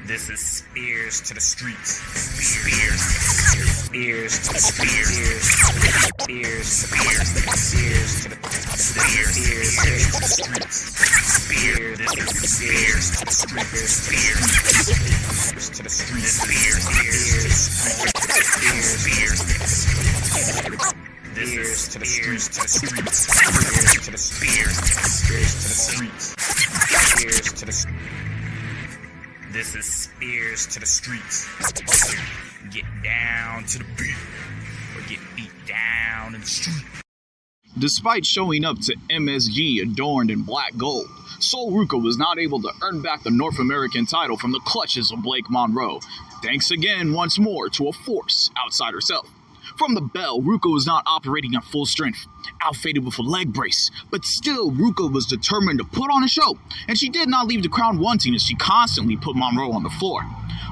This is spEarz to the streets. spEarz to the streets. spEarz to the streets. spEarz to the streets. This is spEarz to the streets. This is spEarz to the streets. Get down to the beat, or get beat down in the street. Despite showing up to MSG adorned in black gold, Sol Ruca was not able to earn back the North American title from the clutches of Blake Monroe, thanks again once more to a force outside herself. From the bell, Ruca was not operating at full strength, outfitted with a leg brace, but still Ruca was determined to put on a show, and she did not leave the crowd wanting as she constantly put Monroe on the floor.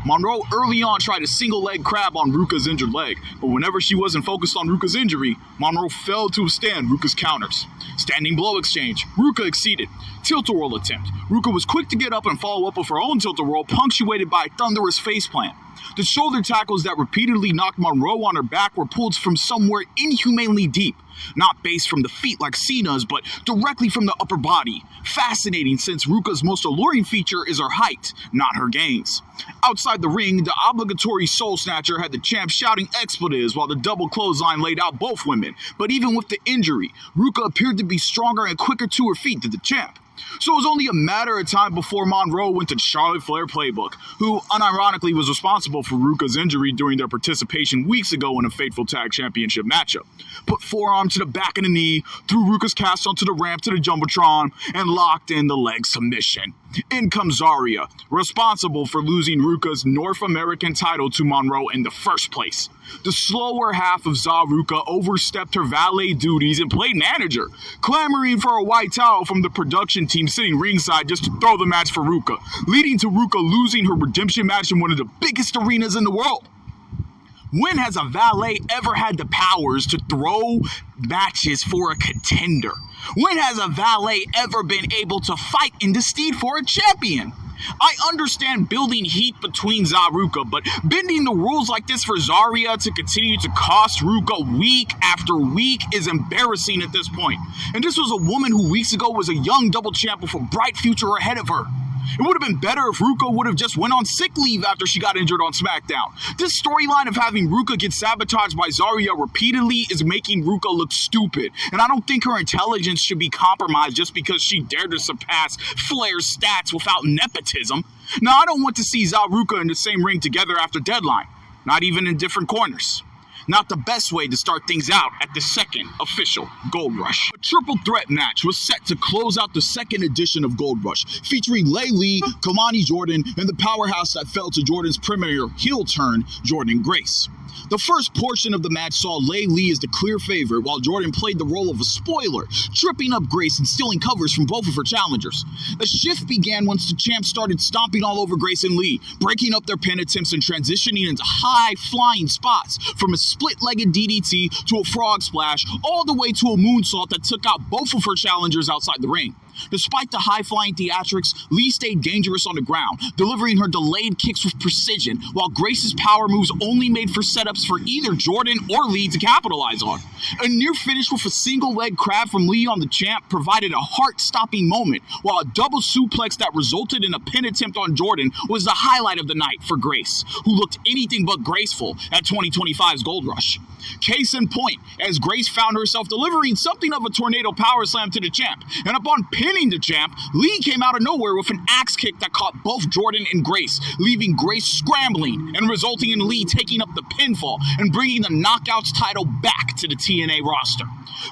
Monroe early on tried a single leg crab on Ruca's injured leg, but whenever she wasn't focused on Ruca's injury, Monroe failed to withstand Ruca's counters. Standing blow exchange, Ruca exceeded. Tilt-a-whirl attempt. Ruca was quick to get up and follow up with her own tilt-a-whirl, punctuated by a thunderous faceplant. The shoulder tackles that repeatedly knocked Monroe on her back were pulled from somewhere inhumanely deep. Not based from the feet like Cena's, but directly from the upper body. Fascinating since Ruca's most alluring feature is her height, not her gains. Outside the ring, the obligatory soul snatcher had the champ shouting expletives while the double clothesline laid out both women. But even with the injury, Ruca appeared to be stronger and quicker to her feet than the champ. So it was only a matter of time before Monroe went to Charlotte Flair playbook, who unironically was responsible for Ruca's injury during their participation weeks ago in a fateful tag championship matchup. Put forearm to the back of the knee, threw Ruca's cast onto the ramp to the Jumbotron, and locked in the leg submission. In comes Zarya, responsible for losing Ruca's North American title to Monroe in the first place. The slower half of Za Ruca overstepped her valet duties and played manager, clamoring for a white towel from the production team sitting ringside just to throw the match for Ruca, leading to Ruca losing her redemption match in one of the biggest arenas in the world. When has a valet ever had the powers to throw matches for a contender? When has a valet ever been able to fight in the steed for a champion? I understand building heat between Za Ruca, but bending the rules like this for Zarya to continue to cost Ruca week after week is embarrassing at this point. And this was a woman who weeks ago was a young double champ with a bright future ahead of her. It would have been better if Ruca would have just went on sick leave after she got injured on SmackDown. This storyline of having Ruca get sabotaged by Zarya repeatedly is making Ruca look stupid, and I don't think her intelligence should be compromised just because she dared to surpass Flair's stats without nepotism. Now, I don't want to see Za Ruca in the same ring together after Deadline, not even in different corners. Not the best way to start things out at the second official Gold Rush. A triple threat match was set to close out the second edition of Gold Rush, featuring Lay Lee, Kamani Jordan, and the powerhouse that fell to Jordan's premier heel turn, Jordynne Grace. The first portion of the match saw Lay Lee as the clear favorite, while Jordan played the role of a spoiler, tripping up Grace and stealing covers from both of her challengers. The shift began once the champ started stomping all over Grace and Lee, breaking up their pin attempts and transitioning into high-flying spots, from a split-legged DDT to a frog splash, all the way to a moonsault that took out both of her challengers outside the ring. Despite the high-flying theatrics, Lee stayed dangerous on the ground, delivering her delayed kicks with precision, while Grace's power moves only made for setups for either Jordan or Lee to capitalize on. A near finish with a single-leg crab from Lee on the champ provided a heart-stopping moment, while a double suplex that resulted in a pin attempt on Jordan was the highlight of the night for Grace, who looked anything but graceful at 2025's Gold Rush. Case in point, as Grace found herself delivering something of a tornado power slam to the champ, and upon pinning the champ, Lee came out of nowhere with an axe kick that caught both Jordan and Grace, leaving Grace scrambling and resulting in Lee taking up the pinfall and bringing the Knockouts title back to the TNA roster.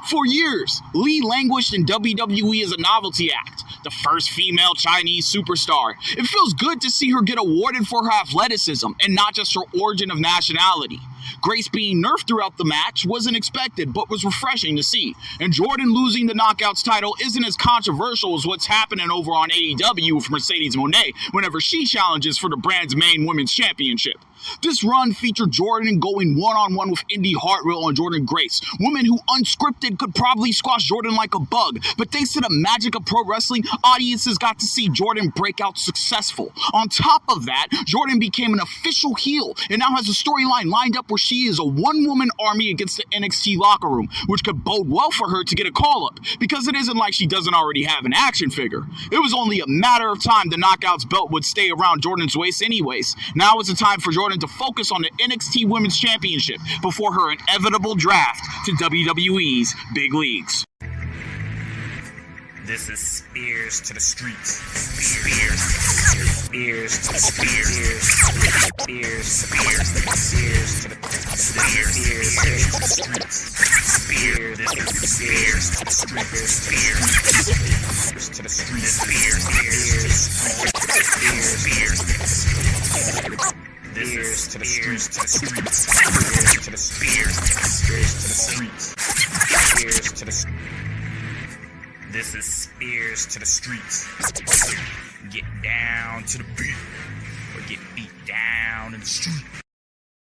For years, Lee languished in WWE as a novelty act, the first female Chinese superstar. It feels good to see her get awarded for her athleticism and not just her origin of nationality. Grace being nerfed throughout the match wasn't expected, but was refreshing to see, and Jordan losing the Knockouts title isn't as controversial controversial is what's happening over on AEW with Mercedes Moné whenever she challenges for the brand's main women's championship. This run featured Jordan going one-on-one with Indy Hartwell and Jordan Grace, women who unscripted could probably squash Jordan like a bug, but thanks to the magic of pro wrestling, audiences got to see Jordan break out successful. On top of that, Jordan became an official heel and now has a storyline lined up where she is a one-woman army against the NXT locker room, which could bode well for her to get a call-up, because it isn't like she doesn't already have an action figure. It was only a matter of time the Knockouts belt would stay around Jordan's waist anyways. Now is the time for Jordan to focus on the NXT Women's Championship before her inevitable draft to WWE's big leagues. This is Spears to the streets. Spears to the streets. Spears to the streets. Spears to the streets. Spears to the streets. Spears to the streets. Spears to the streets. Spears to the streets. This is Spears to the streets. Get down to the beat, or get beat down in the street.